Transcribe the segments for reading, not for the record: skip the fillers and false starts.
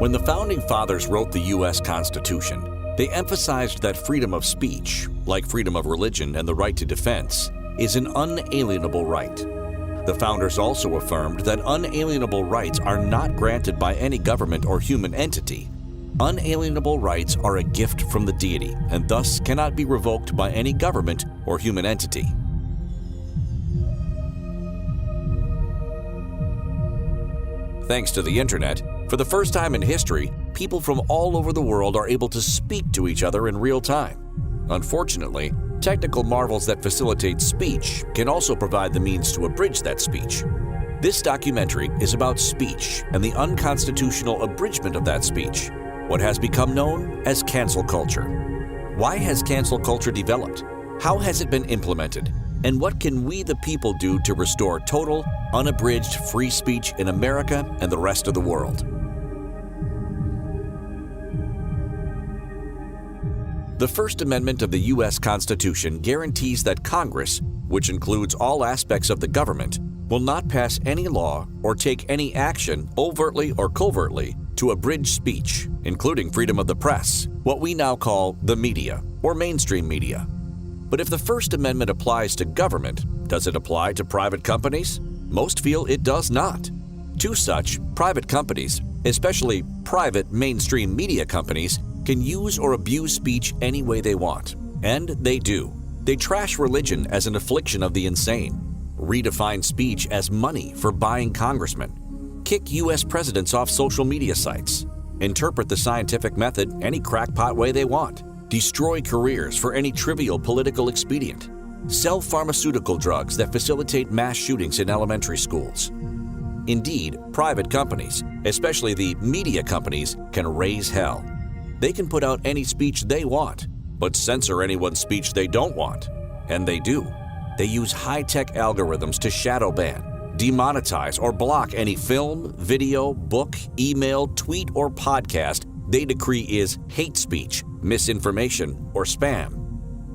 When the Founding Fathers wrote the U.S. Constitution, they emphasized that freedom of speech, like freedom of religion and the right to defense, is an unalienable right. The Founders also affirmed that unalienable rights are not granted by any government or human entity. Unalienable rights are a gift from the Deity and thus cannot be revoked by any government or human entity. Thanks to the internet, for the first time in history, people from all over the world are able to speak to each other in real time. Unfortunately, technical marvels that facilitate speech can also provide the means to abridge that speech. This documentary is about speech and the unconstitutional abridgment of that speech, what has become known as cancel culture. Why has cancel culture developed? How has it been implemented? And what can we the people do to restore total, unabridged free speech in America and the rest of the world? The First Amendment of the U.S. Constitution guarantees that Congress, which includes all aspects of the government, will not pass any law or take any action overtly or covertly to abridge speech, including freedom of the press, what we now call the media or mainstream media. But if the First Amendment applies to government, does it apply to private companies? Most feel it does not. To such, private companies, especially private mainstream media companies, can use or abuse speech any way they want. And they do. They trash religion as an affliction of the insane, redefine speech as money for buying congressmen, kick U.S. presidents off social media sites, interpret the scientific method any crackpot way they want, destroy careers for any trivial political expedient, sell pharmaceutical drugs that facilitate mass shootings in elementary schools. Indeed, private companies, especially the media companies, can raise hell. They can put out any speech they want, but censor anyone's speech they don't want. And they do. They use high-tech algorithms to shadow ban, demonetize, or block any film, video, book, email, tweet, or podcast they decree is hate speech, misinformation, or spam.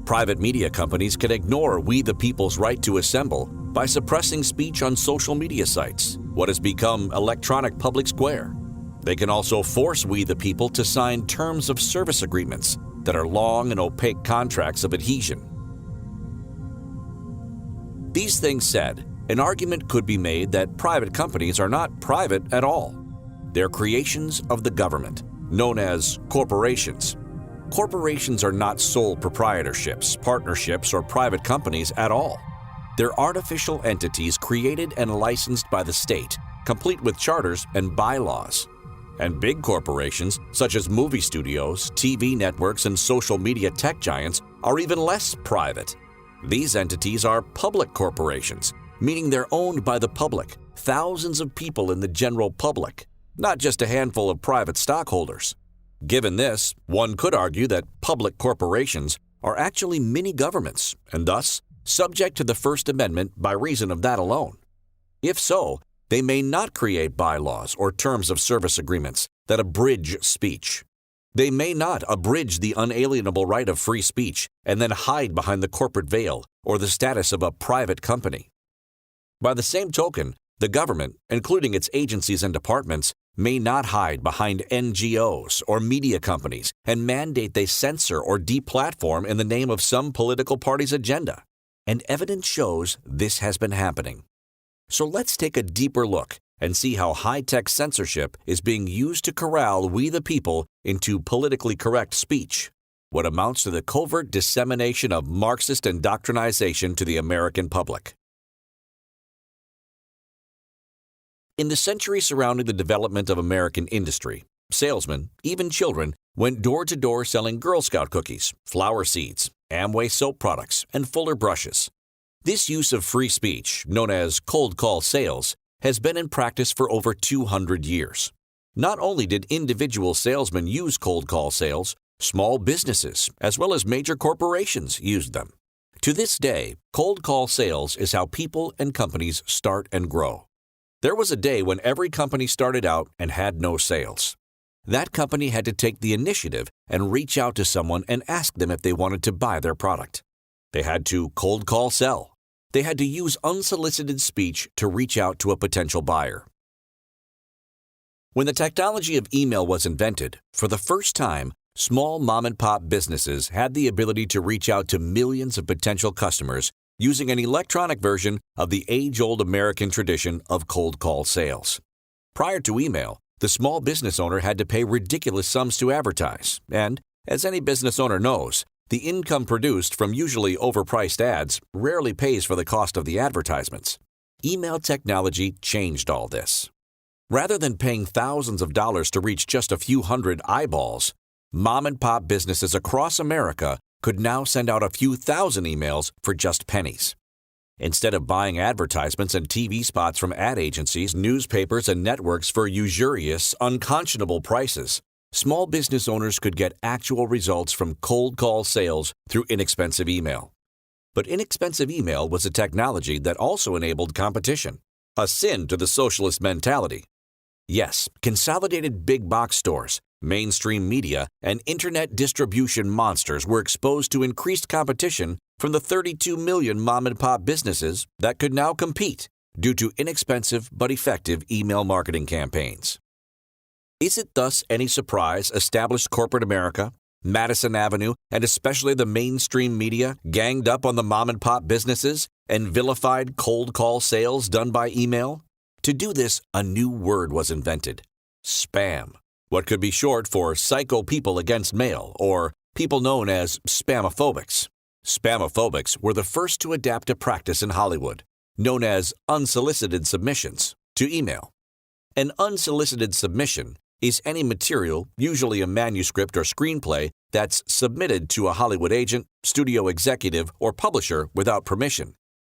Private media companies can ignore we the people's right to assemble by suppressing speech on social media sites, what has become electronic public square. They can also force we the people to sign terms of service agreements that are long and opaque contracts of adhesion. These things said, an argument could be made that private companies are not private at all. They're creations of the government, known as corporations. Corporations are not sole proprietorships, partnerships, or private companies at all. They're artificial entities created and licensed by the state, complete with charters and bylaws. And big corporations, such as movie studios, TV networks, and social media tech giants, are even less private. These entities are public corporations, meaning they're owned by the public, thousands of people in the general public, not just a handful of private stockholders. Given this, one could argue that public corporations are actually mini-governments and thus subject to the First Amendment by reason of that alone. If so, they may not create bylaws or terms of service agreements that abridge speech. They may not abridge the unalienable right of free speech and then hide behind the corporate veil or the status of a private company. By the same token, the government, including its agencies and departments, may not hide behind NGOs or media companies and mandate they censor or deplatform in the name of some political party's agenda. And evidence shows this has been happening. So let's take a deeper look and see how high-tech censorship is being used to corral we the people into politically correct speech, what amounts to the covert dissemination of Marxist indoctrination to the American public. In the century surrounding the development of American industry, salesmen, even children, went door-to-door selling Girl Scout cookies, flower seeds, Amway soap products, and Fuller brushes. This use of free speech, known as cold call sales, has been in practice for over 200 years. Not only did individual salesmen use cold call sales, small businesses, as well as major corporations used them. To this day, cold call sales is how people and companies start and grow. There was a day when every company started out and had no sales. That company had to take the initiative and reach out to someone and ask them if they wanted to buy their product. They had to cold call sell. They had to use unsolicited speech to reach out to a potential buyer. When the technology of email was invented, for the first time, small mom-and-pop businesses had the ability to reach out to millions of potential customers using an electronic version of the age-old American tradition of cold call sales. Prior to email, the small business owner had to pay ridiculous sums to advertise, and, as any business owner knows, the income produced from usually overpriced ads rarely pays for the cost of the advertisements. Email technology changed all this. Rather than paying thousands of dollars to reach just a few hundred eyeballs, mom-and-pop businesses across America could now send out a few thousand emails for just pennies. Instead of buying advertisements and TV spots from ad agencies, newspapers, and networks for usurious, unconscionable prices, small business owners could get actual results from cold call sales through inexpensive email. But inexpensive email was a technology that also enabled competition, a sin to the socialist mentality. Yes, consolidated big box stores, mainstream media, and internet distribution monsters were exposed to increased competition from the 32 million mom-and-pop businesses that could now compete due to inexpensive but effective email marketing campaigns. Is it thus any surprise established corporate America, Madison Avenue, and especially the mainstream media ganged up on the mom-and-pop businesses and vilified cold call sales done by email? To do this, a new word was invented: spam, what could be short for psycho people against mail, or people known as spamophobics. Spamophobics were the first to adapt a practice in Hollywood, known as unsolicited submissions, to email. An unsolicited submission is any material, usually a manuscript or screenplay, that's submitted to a Hollywood agent, studio executive, or publisher without permission.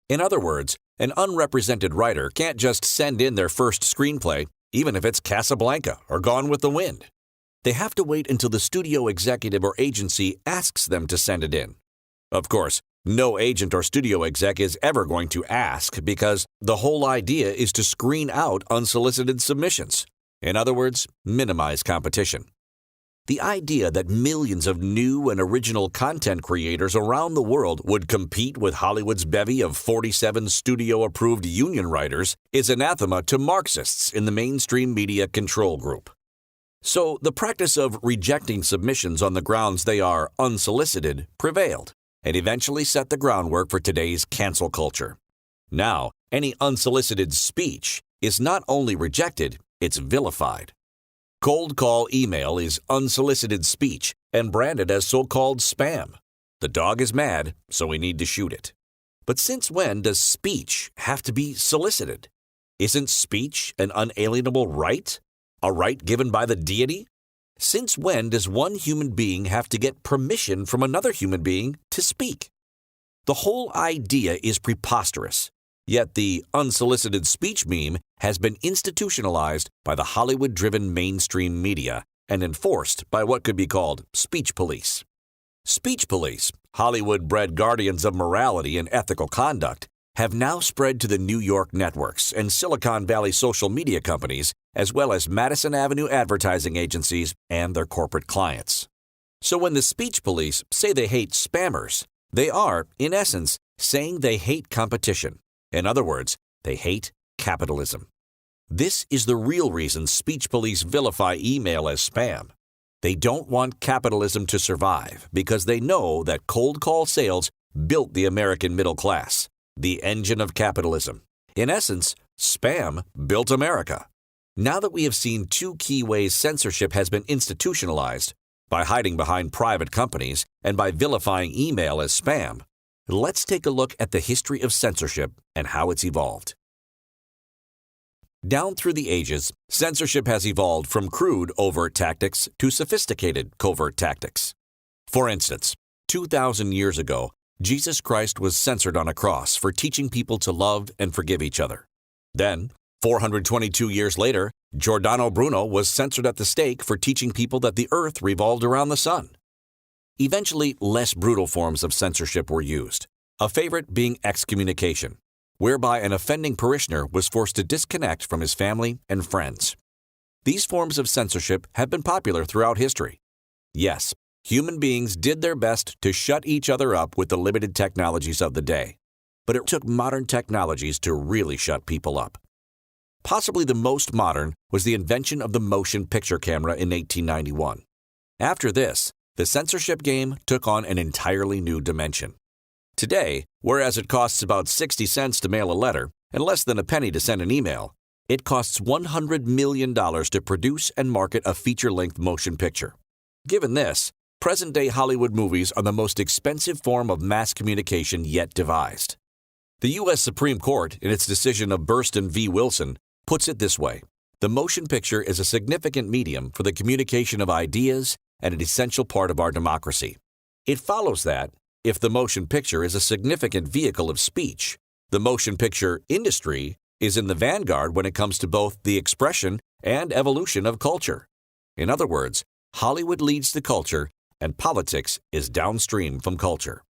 In other words, an unrepresented writer can't just send in their first screenplay, even if it's Casablanca or Gone with the Wind. They have to wait until the studio executive or agency asks them to send it in. Of course, no agent or studio exec is ever going to ask, because the whole idea is to screen out unsolicited submissions. In other words, minimize competition. The idea that millions of new and original content creators around the world would compete with Hollywood's bevy of 47 studio-approved union writers is anathema to Marxists in the mainstream media control group. So the practice of rejecting submissions on the grounds they are unsolicited prevailed, and eventually set the groundwork for today's cancel culture. Now, any unsolicited speech is not only rejected, it's vilified. Cold call email is unsolicited speech and branded as so-called spam. The dog is mad, so we need to shoot it. But since when does speech have to be solicited? Isn't speech an unalienable right? A right given by the Deity? Since when does one human being have to get permission from another human being to speak? The whole idea is preposterous. Yet the unsolicited speech meme has been institutionalized by the Hollywood-driven mainstream media and enforced by what could be called speech police. Speech police, Hollywood-bred guardians of morality and ethical conduct, have now spread to the New York networks and Silicon Valley social media companies, as well as Madison Avenue advertising agencies and their corporate clients. So when the speech police say they hate spammers, they are, in essence, saying they hate competition. In other words, they hate capitalism. This is the real reason speech police vilify email as spam. They don't want capitalism to survive because they know that cold call sales built the American middle class, the engine of capitalism. In essence, spam built America. Now that we have seen two key ways censorship has been institutionalized, by hiding behind private companies and by vilifying email as spam, let's take a look at the history of censorship and how it's evolved. Down through the ages, censorship has evolved from crude overt tactics to sophisticated covert tactics. For instance, 2,000 years ago, Jesus Christ was censored on a cross for teaching people to love and forgive each other. Then, 422 years later, Giordano Bruno was censored at the stake for teaching people that the earth revolved around the sun. Eventually, less brutal forms of censorship were used, a favorite being excommunication, whereby an offending parishioner was forced to disconnect from his family and friends. These forms of censorship have been popular throughout history. Yes, human beings did their best to shut each other up with the limited technologies of the day, but it took modern technologies to really shut people up. Possibly the most modern was the invention of the motion picture camera in 1891. After this, the censorship game took on an entirely new dimension. Today, whereas it costs about 60 cents to mail a letter and less than a penny to send an email, it costs $100 million to produce and market a feature-length motion picture. Given this, present-day Hollywood movies are the most expensive form of mass communication yet devised. The U.S. Supreme Court, in its decision of Burston v. Wilson, puts it this way: the motion picture is a significant medium for the communication of ideas and an essential part of our democracy. It follows that, if the motion picture is a significant vehicle of speech, the motion picture industry is in the vanguard when it comes to both the expression and evolution of culture. In other words, Hollywood leads the culture, and politics is downstream from culture.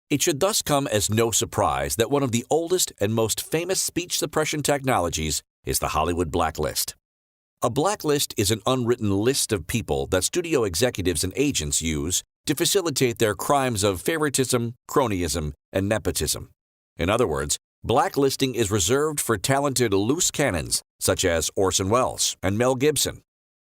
It should thus come as no surprise that one of the oldest and most famous speech suppression technologies is the Hollywood blacklist. A blacklist is an unwritten list of people that studio executives and agents use to facilitate their crimes of favoritism, cronyism, and nepotism. In other words, blacklisting is reserved for talented loose cannons such as Orson Welles and Mel Gibson.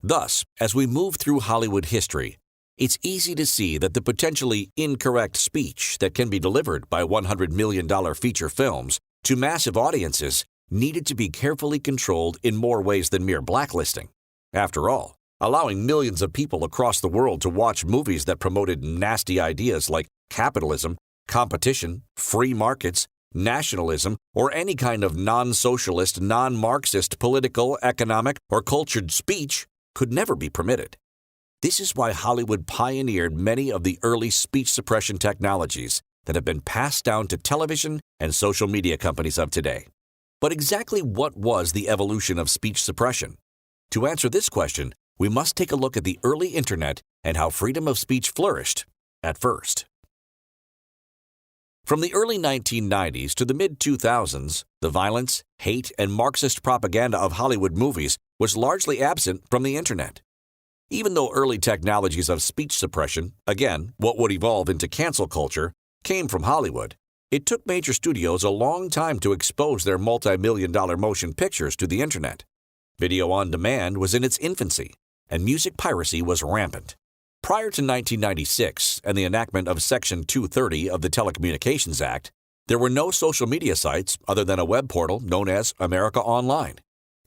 Thus, as we move through Hollywood history, it's easy to see that the potentially incorrect speech that can be delivered by $100 million feature films to massive audiences needed to be carefully controlled in more ways than mere blacklisting. After all, allowing millions of people across the world to watch movies that promoted nasty ideas like capitalism, competition, free markets, nationalism, or any kind of non-socialist, non-Marxist political, economic, or cultured speech could never be permitted. This is why Hollywood pioneered many of the early speech suppression technologies that have been passed down to television and social media companies of today. But exactly what was the evolution of speech suppression? To answer this question, we must take a look at the early internet and how freedom of speech flourished at first. From the early 1990s to the mid-2000s, the violence, hate, and Marxist propaganda of Hollywood movies was largely absent from the internet. Even though early technologies of speech suppression, again, what would evolve into cancel culture, came from Hollywood, it took major studios a long time to expose their multi-million-dollar motion pictures to the internet. Video on demand was in its infancy, and music piracy was rampant. Prior to 1996 and the enactment of Section 230 of the Telecommunications Act, there were no social media sites other than a web portal known as America Online.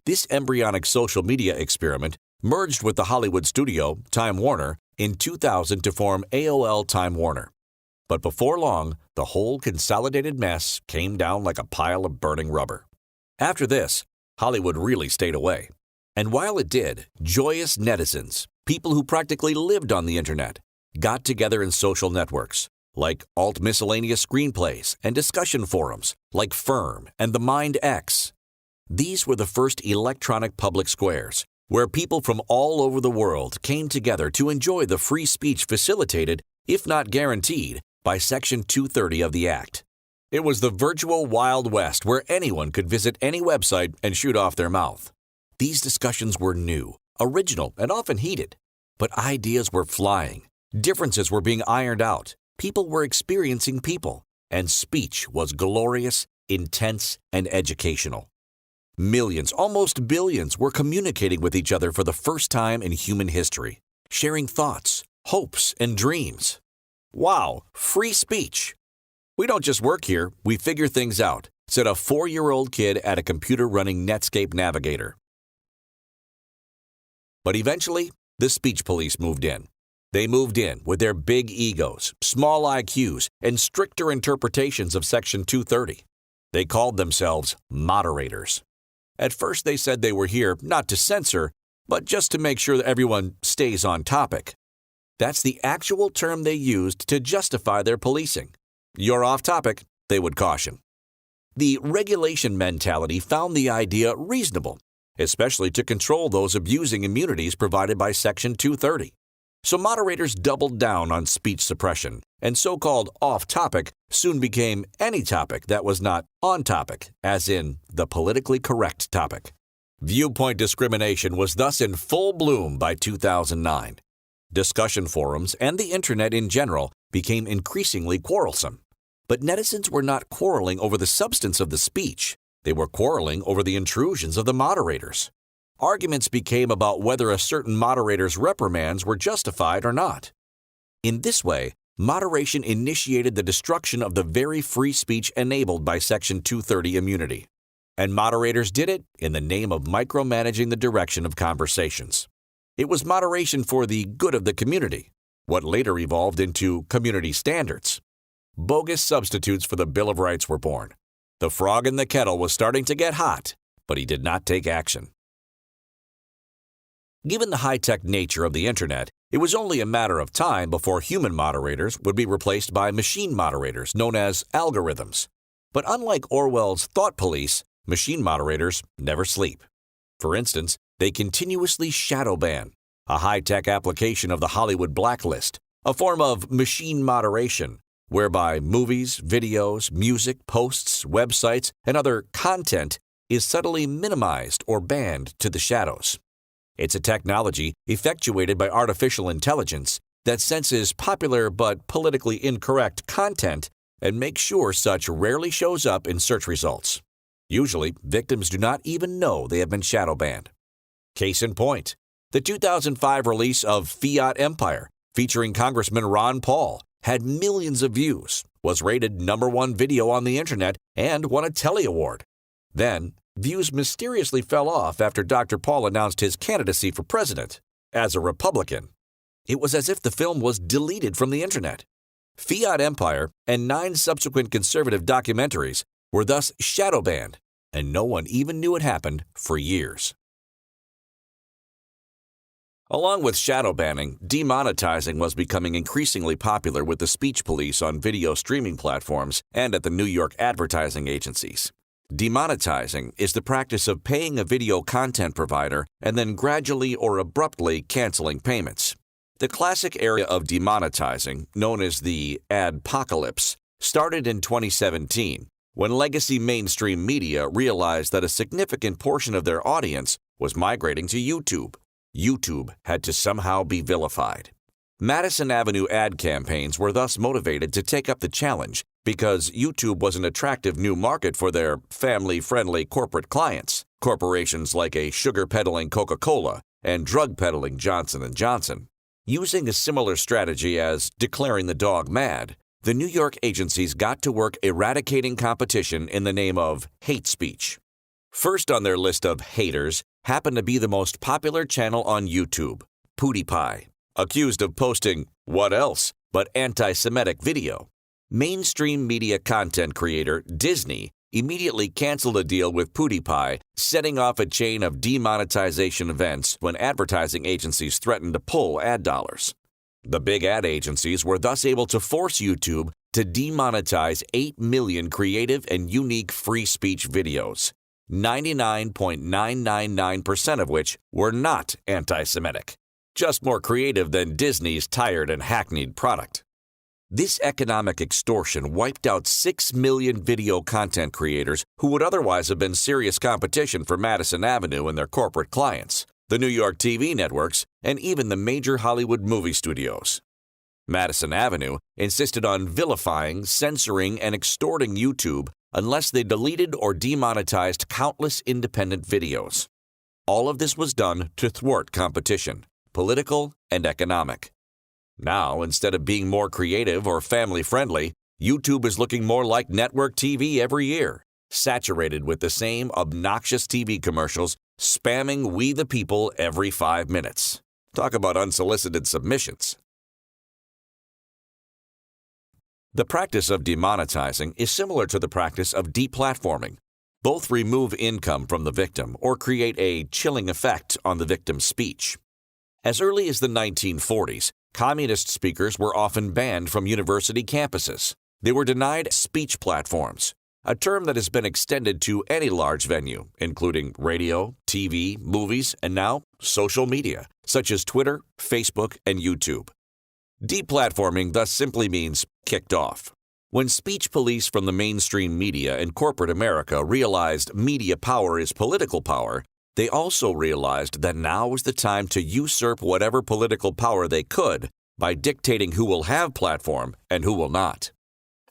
This embryonic social media experiment merged with the Hollywood studio, Time Warner, in 2000 to form AOL Time Warner. But before long, the whole consolidated mess came down like a pile of burning rubber. After this, Hollywood really stayed away. And while it did, joyous netizens, people who practically lived on the internet, got together in social networks, like alt-miscellaneous screenplays and discussion forums, like Firm and the Mind X. These were the first electronic public squares, where people from all over the world came together to enjoy the free speech facilitated, if not guaranteed, by Section 230 of the Act. It was the virtual Wild West where anyone could visit any website and shoot off their mouth. These discussions were new, original, and often heated. But ideas were flying, differences were being ironed out, people were experiencing people, and speech was glorious, intense, and educational. Millions, almost billions, were communicating with each other for the first time in human history, sharing thoughts, hopes, and dreams. Wow, free speech! We don't just work here, we figure things out, said a 4-year-old kid at a computer running Netscape Navigator. But eventually, the speech police moved in. They moved in with their big egos, small IQs, and stricter interpretations of Section 230. They called themselves moderators. At first, they said they were here not to censor, but just to make sure that everyone stays on topic. That's the actual term they used to justify their policing. You're off topic, they would caution. The regulation mentality found the idea reasonable, especially to control those abusing immunities provided by Section 230. So moderators doubled down on speech suppression, and so-called off-topic soon became any topic that was not on-topic, as in the politically correct topic. Viewpoint discrimination was thus in full bloom by 2009. Discussion forums and the internet in general became increasingly quarrelsome. But netizens were not quarreling over the substance of the speech. They were quarreling over the intrusions of the moderators. Arguments became about whether a certain moderator's reprimands were justified or not. In this way, moderation initiated the destruction of the very free speech enabled by Section 230 immunity. And moderators did it in the name of micromanaging the direction of conversations. It was moderation for the good of the community, what later evolved into community standards. Bogus substitutes for the Bill of Rights were born. The frog in the kettle was starting to get hot, but he did not take action. Given the high-tech nature of the Internet, it was only a matter of time before human moderators would be replaced by machine moderators known as algorithms. But unlike Orwell's thought police, machine moderators never sleep. For instance, they continuously shadow ban, a high-tech application of the Hollywood blacklist, a form of machine moderation, whereby movies, videos, music, posts, websites, and other content is subtly minimized or banned to the shadows. It's a technology effectuated by artificial intelligence that senses popular but politically incorrect content and makes sure such rarely shows up in search results. Usually, victims do not even know they have been shadow banned. Case in point, the 2005 release of Fiat Empire, featuring Congressman Ron Paul, had millions of views, was rated #1 video on the Internet, and won a Telly Award. Then, views mysteriously fell off after Dr. Paul announced his candidacy for president. As a Republican, it was as if the film was deleted from the Internet. Fiat Empire and 9 subsequent conservative documentaries were thus shadow banned, and no one even knew it happened for years. Along with shadow banning, demonetizing was becoming increasingly popular with the speech police on video streaming platforms and at the New York advertising agencies. Demonetizing is the practice of paying a video content provider and then gradually or abruptly canceling payments. The classic area of demonetizing, known as the adpocalypse, started in 2017 when legacy mainstream media realized that a significant portion of their audience was migrating to YouTube. YouTube had to somehow be vilified. Madison Avenue ad campaigns were thus motivated to take up the challenge because YouTube was an attractive new market for their family-friendly corporate clients, corporations like a sugar-peddling Coca-Cola and drug-peddling Johnson & Johnson. Using a similar strategy as declaring the dog mad, the New York agencies got to work eradicating competition in the name of hate speech. First on their list of haters happened to be the most popular channel on YouTube, PewDiePie, accused of posting, what else, but anti-Semitic video. Mainstream media content creator Disney immediately canceled a deal with PewDiePie, setting off a chain of demonetization events when advertising agencies threatened to pull ad dollars. The big ad agencies were thus able to force YouTube to demonetize 8 million creative and unique free speech videos, 99.999% of which were not anti-Semitic, just more creative than Disney's tired and hackneyed product. This economic extortion wiped out 6 million video content creators who would otherwise have been serious competition for Madison Avenue and their corporate clients, the New York TV networks, and even the major Hollywood movie studios. Madison Avenue insisted on vilifying, censoring, and extorting YouTube unless they deleted or demonetized countless independent videos. All of this was done to thwart competition, political and economic. Now, instead of being more creative or family-friendly, YouTube is looking more like network TV every year, saturated with the same obnoxious TV commercials spamming we the people every 5 minutes. Talk about unsolicited submissions. The practice of demonetizing is similar to the practice of deplatforming. Both remove income from the victim or create a chilling effect on the victim's speech. As early as the 1940s, communist speakers were often banned from university campuses. They were denied speech platforms, a term that has been extended to any large venue, including radio, TV, movies, and now social media, such as Twitter, Facebook, and YouTube. Deplatforming thus simply means kicked off. When speech police from the mainstream media and corporate America realized media power is political power, they also realized that now was the time to usurp whatever political power they could by dictating who will have platform and who will not.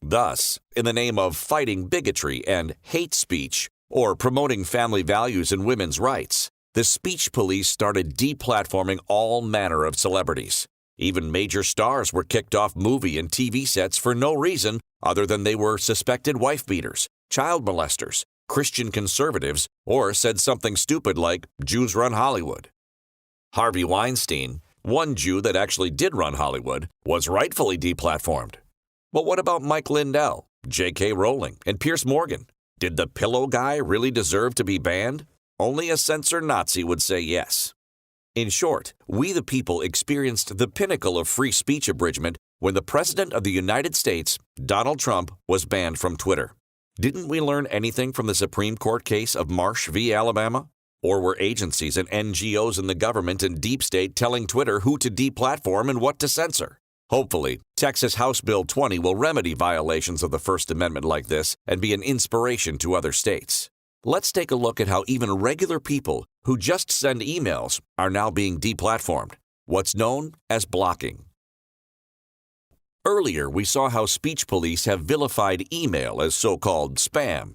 Thus, in the name of fighting bigotry and hate speech, or promoting family values and women's rights, the speech police started deplatforming all manner of celebrities. Even major stars were kicked off movie and TV sets for no reason other than they were suspected wife beaters, child molesters, Christian conservatives, or said something stupid like, "Jews run Hollywood." Harvey Weinstein, one Jew that actually did run Hollywood, was rightfully deplatformed. But what about Mike Lindell, J.K. Rowling, and Piers Morgan? Did the pillow guy really deserve to be banned? Only a censor Nazi would say yes. In short, we the people experienced the pinnacle of free speech abridgment when the President of the United States, Donald Trump, was banned from Twitter. Didn't we learn anything from the Supreme Court case of Marsh v. Alabama? Or were agencies and NGOs in the government and deep state telling Twitter who to deplatform and what to censor? Hopefully, Texas House Bill 20 will remedy violations of the First Amendment like this and be an inspiration to other states. Let's take a look at how even regular people who just send emails are now being deplatformed, what's known as blocking. Earlier, we saw how speech police have vilified email as so-called spam.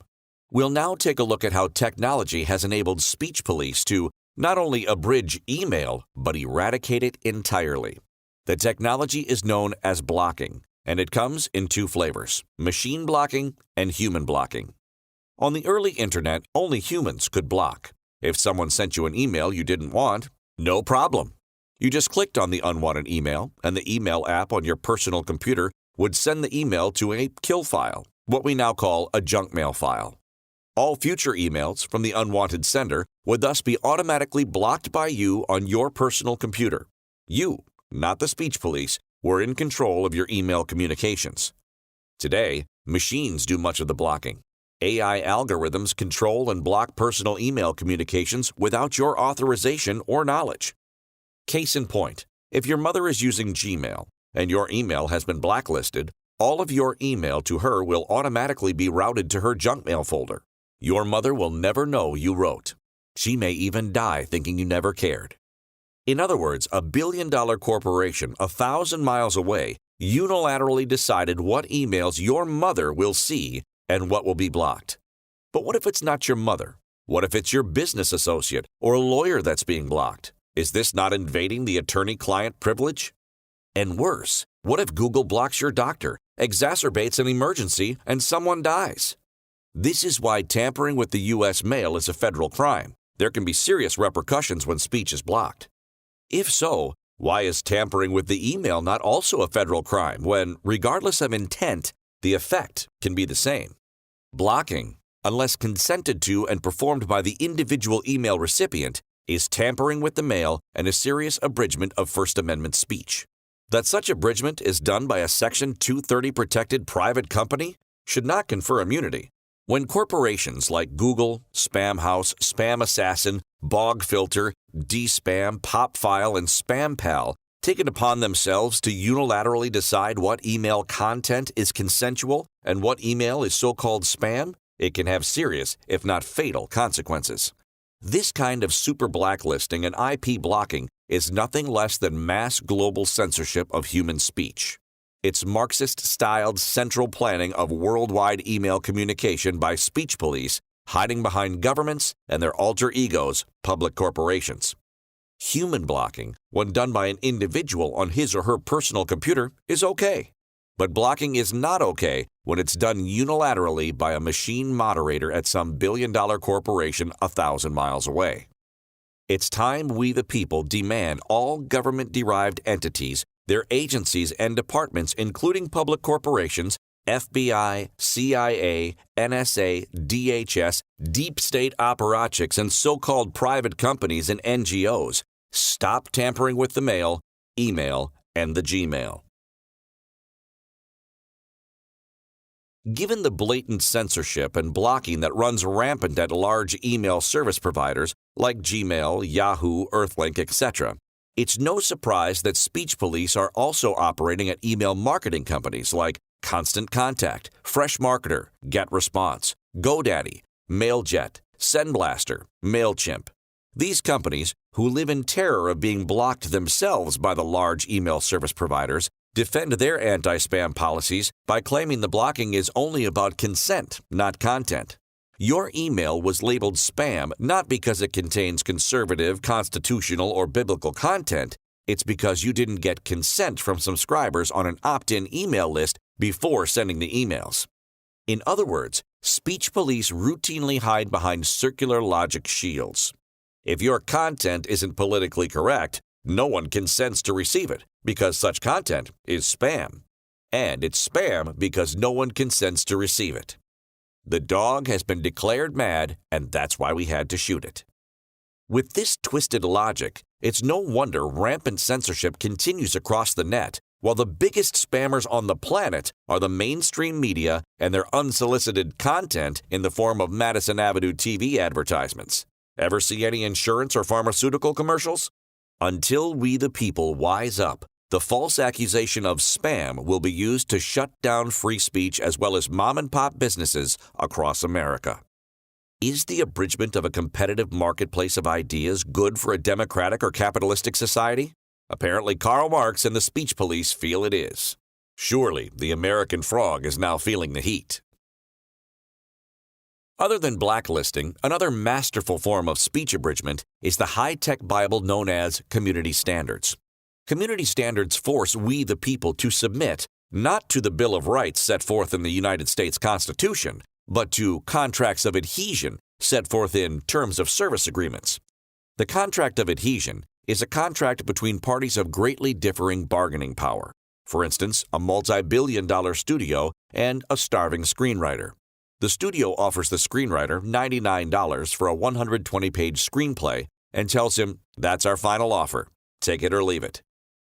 We'll now take a look at how technology has enabled speech police to not only abridge email, but eradicate it entirely. The technology is known as blocking, and it comes in two flavors: machine blocking and human blocking. On the early internet, only humans could block. If someone sent you an email you didn't want, no problem. You just clicked on the unwanted email, and the email app on your personal computer would send the email to a kill file, what we now call a junk mail file. All future emails from the unwanted sender would thus be automatically blocked by you on your personal computer. You, not the speech police, were in control of your email communications. Today, machines do much of the blocking. AI algorithms control and block personal email communications without your authorization or knowledge. Case in point, if your mother is using Gmail and your email has been blacklisted, all of your email to her will automatically be routed to her junk mail folder. Your mother will never know you wrote. She may even die thinking you never cared. In other words, a billion-dollar corporation 1,000 miles away unilaterally decided what emails your mother will see and what will be blocked. But what if it's not your mother? What if it's your business associate or a lawyer that's being blocked? Is this not invading the attorney-client privilege? And worse, what if Google blocks your doctor, exacerbates an emergency, and someone dies? This is why tampering with the U.S. mail is a federal crime. There can be serious repercussions when speech is blocked. If so, why is tampering with the email not also a federal crime when, regardless of intent, the effect can be the same? Blocking, unless consented to and performed by the individual email recipient, is tampering with the mail and a serious abridgment of First Amendment speech. That such abridgment is done by a Section 230 protected private company should not confer immunity. When corporations like Google, Spamhaus, Spam Assassin, Bog Filter, DSpam, PopFile, and SpamPal take it upon themselves to unilaterally decide what email content is consensual and what email is so-called spam, it can have serious, if not fatal, consequences. This kind of super blacklisting and IP blocking is nothing less than mass global censorship of human speech. It's Marxist-styled central planning of worldwide email communication by speech police hiding behind governments and their alter egos, public corporations. Human blocking, when done by an individual on his or her personal computer, is okay. But blocking is not okay when it's done unilaterally by a machine moderator at some billion-dollar corporation 1,000 miles away. It's time we the people demand all government-derived entities, their agencies and departments, including public corporations, FBI, CIA, NSA, DHS, deep state apparatchiks, and so-called private companies and NGOs, stop tampering with the mail, email, and the Gmail. Given the blatant censorship and blocking that runs rampant at large email service providers like Gmail, Yahoo, Earthlink, etc., it's no surprise that speech police are also operating at email marketing companies like Constant Contact, Fresh Marketer, GetResponse, GoDaddy, MailJet, SendBlaster, MailChimp. These companies, who live in terror of being blocked themselves by the large email service providers, defend their anti-spam policies by claiming the blocking is only about consent, not content. Your email was labeled spam not because it contains conservative, constitutional, or biblical content. It's because you didn't get consent from subscribers on an opt-in email list before sending the emails. In other words, speech police routinely hide behind circular logic shields. If your content isn't politically correct, no one consents to receive it because such content is spam. And it's spam because no one consents to receive it. The dog has been declared mad, and that's why we had to shoot it. With this twisted logic, it's no wonder rampant censorship continues across the net, while the biggest spammers on the planet are the mainstream media and their unsolicited content in the form of Madison Avenue TV advertisements. Ever see any insurance or pharmaceutical commercials? Until we the people wise up, the false accusation of spam will be used to shut down free speech as well as mom-and-pop businesses across America. Is the abridgment of a competitive marketplace of ideas good for a democratic or capitalistic society? Apparently, Karl Marx and the speech police feel it is. Surely, the American frog is now feeling the heat. Other than blacklisting, another masterful form of speech abridgment is the high-tech Bible known as community standards. Community standards force we the people to submit not to the Bill of Rights set forth in the United States Constitution, but to contracts of adhesion set forth in terms of service agreements. The contract of adhesion is a contract between parties of greatly differing bargaining power. For instance, a multi-billion-dollar studio and a starving screenwriter. The studio offers the screenwriter $99 for a 120-page screenplay and tells him, "That's our final offer. Take it or leave it."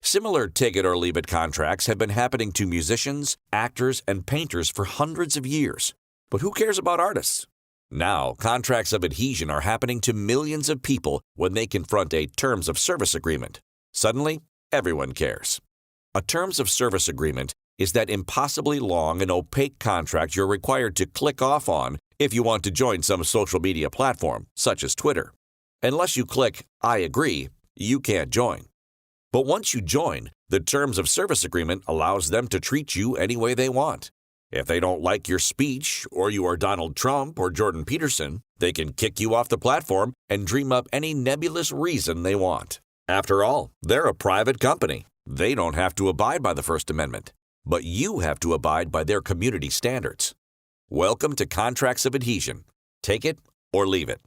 Similar take-it-or-leave-it contracts have been happening to musicians, actors, and painters for hundreds of years. But who cares about artists? Now, contracts of adhesion are happening to millions of people when they confront a terms of service agreement. Suddenly, everyone cares. A terms of service agreement is that impossibly long and opaque contract you're required to click off on if you want to join some social media platform, such as Twitter. Unless you click, "I agree," you can't join. But once you join, the terms of service agreement allows them to treat you any way they want. If they don't like your speech, or you are Donald Trump or Jordan Peterson, they can kick you off the platform and dream up any nebulous reason they want. After all, they're a private company. They don't have to abide by the First Amendment, but you have to abide by their community standards. Welcome to contracts of adhesion. Take it or leave it.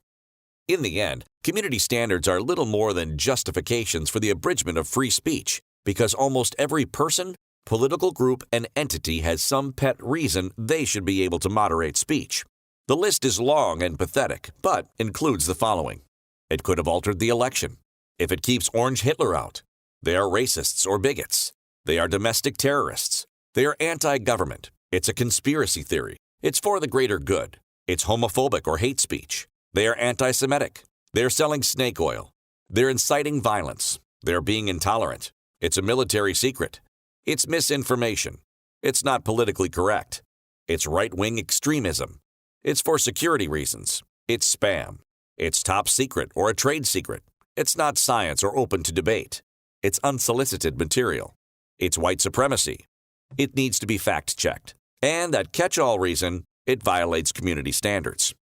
In the end, community standards are little more than justifications for the abridgment of free speech, because almost every person, political group, and entity has some pet reason they should be able to moderate speech. The list is long and pathetic, but includes the following. It could have altered the election. If it keeps Orange Hitler out. They are racists or bigots. They are domestic terrorists. They are anti-government. It's a conspiracy theory. It's for the greater good. It's homophobic or hate speech. They are anti-Semitic. They're selling snake oil. They're inciting violence. They're being intolerant. It's a military secret. It's misinformation. It's not politically correct. It's right-wing extremism. It's for security reasons. It's spam. It's top secret or a trade secret. It's not science or open to debate. It's unsolicited material. It's white supremacy. It needs to be fact-checked. And that catch-all reason, it violates community standards.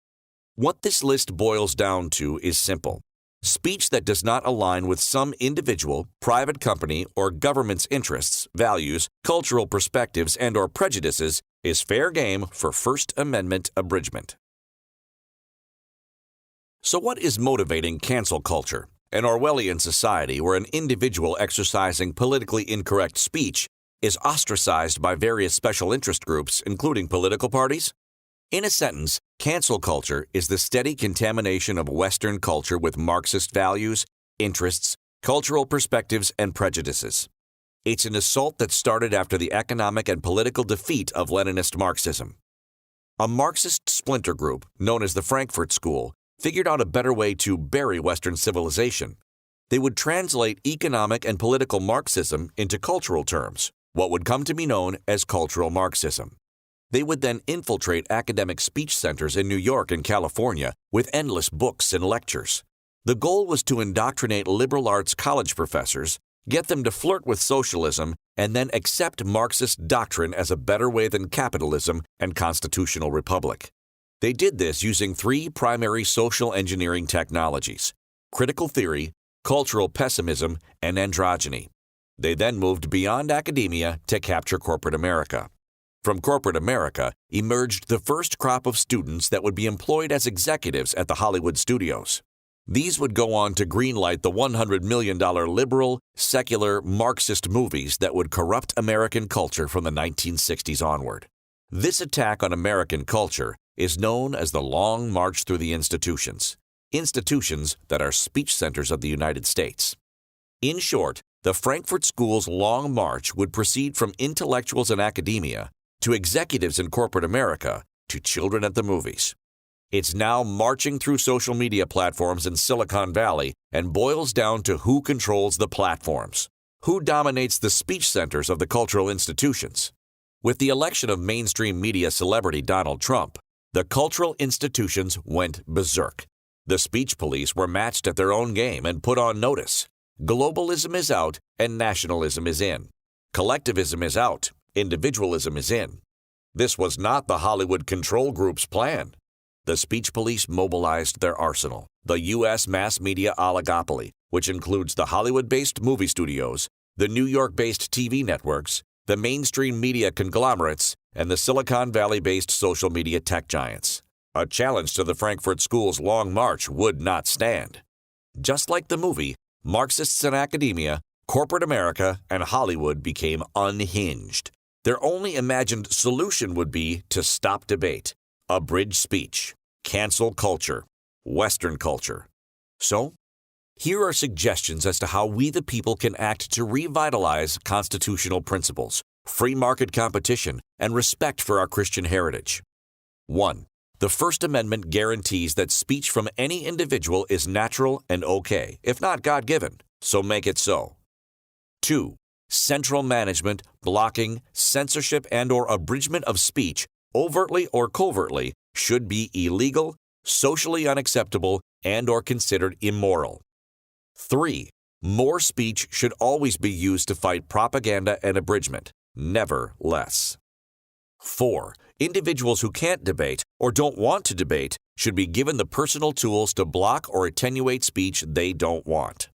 What this list boils down to is simple. Speech that does not align with some individual, private company, or government's interests, values, cultural perspectives, and/or prejudices is fair game for First Amendment abridgment. So what is motivating cancel culture, an Orwellian society where an individual exercising politically incorrect speech is ostracized by various special interest groups, including political parties? In a sentence, cancel culture is the steady contamination of Western culture with Marxist values, interests, cultural perspectives, and prejudices. It's an assault that started after the economic and political defeat of Leninist Marxism. A Marxist splinter group, known as the Frankfurt School, figured out a better way to bury Western civilization. They would translate economic and political Marxism into cultural terms, what would come to be known as cultural Marxism. They would then infiltrate academic speech centers in New York and California with endless books and lectures. The goal was to indoctrinate liberal arts college professors, get them to flirt with socialism, and then accept Marxist doctrine as a better way than capitalism and constitutional republic. They did this using three primary social engineering technologies: critical theory, cultural pessimism, and androgyny. They then moved beyond academia to capture corporate America. From corporate America emerged the first crop of students that would be employed as executives at the Hollywood studios. These would go on to greenlight the $100 million liberal, secular, Marxist movies that would corrupt American culture from the 1960s onward. This attack on American culture is known as the Long March through the institutions that are speech centers of the United States. In short, the Frankfurt School's Long March would proceed from intellectuals in academia to executives in corporate America to children at the movies. It's now marching through social media platforms in Silicon Valley and boils down to who controls the platforms, who dominates the speech centers of the cultural institutions. With the election of mainstream media celebrity Donald Trump, the cultural institutions went berserk. The speech police were matched at their own game and put on notice. Globalism is out and nationalism is in. Collectivism is out, individualism is in. This was not the Hollywood control group's plan. The speech police mobilized their arsenal, the U.S. mass media oligopoly, which includes the Hollywood-based movie studios, the New York-based TV networks, the mainstream media conglomerates, and the Silicon Valley-based social media tech giants. A challenge to the Frankfurt School's Long March would not stand. Just like the movie, Marxists in academia, corporate America, and Hollywood became unhinged. Their only imagined solution would be to stop debate, abridge speech, cancel culture, Western culture. So, here are suggestions as to how we the people can act to revitalize constitutional principles, free market competition, and respect for our Christian heritage. 1. The First Amendment guarantees that speech from any individual is natural and okay, if not God-given, so make it so. 2. Central management, blocking, censorship, and/or abridgment of speech, overtly or covertly, should be illegal, socially unacceptable, and/or considered immoral. 3. More speech should always be used to fight propaganda and abridgment, never less. 4. Individuals who can't debate or don't want to debate should be given the personal tools to block or attenuate speech they don't want.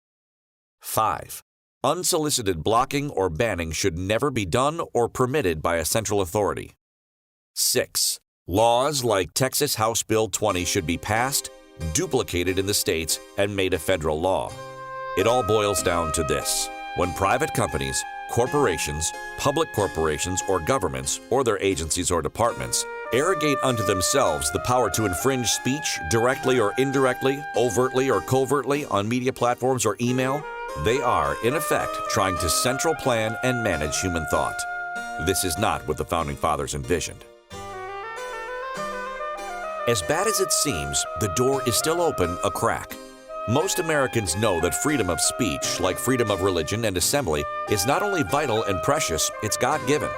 5. Unsolicited blocking or banning should never be done or permitted by a central authority. 6. Laws like Texas House Bill 20 should be passed, duplicated in the states, and made a federal law. It all boils down to this: when private companies, corporations, public corporations, or governments, or their agencies or departments, arrogate unto themselves the power to infringe speech directly or indirectly, overtly or covertly on media platforms or email, they are, in effect, trying to central plan and manage human thought. This is not what the Founding Fathers envisioned. As bad as it seems, the door is still open a crack. Most Americans know that freedom of speech, like freedom of religion and assembly, is not only vital and precious, it's God-given.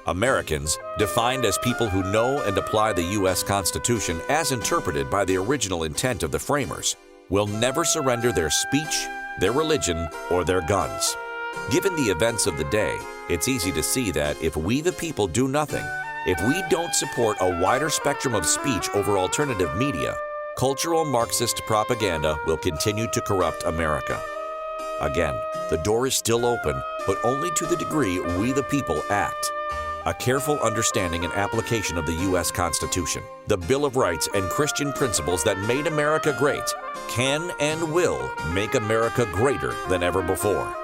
Americans, defined as people who know and apply the U.S. Constitution as interpreted by the original intent of the framers, will never surrender their speech, their religion, or their guns. Given the events of the day, it's easy to see that if we the people do nothing, if we don't support a wider spectrum of speech over alternative media, cultural Marxist propaganda will continue to corrupt America. Again, the door is still open, but only to the degree we the people act. A careful understanding and application of the U.S. Constitution, the Bill of Rights, and Christian principles that made America great can and will make America greater than ever before.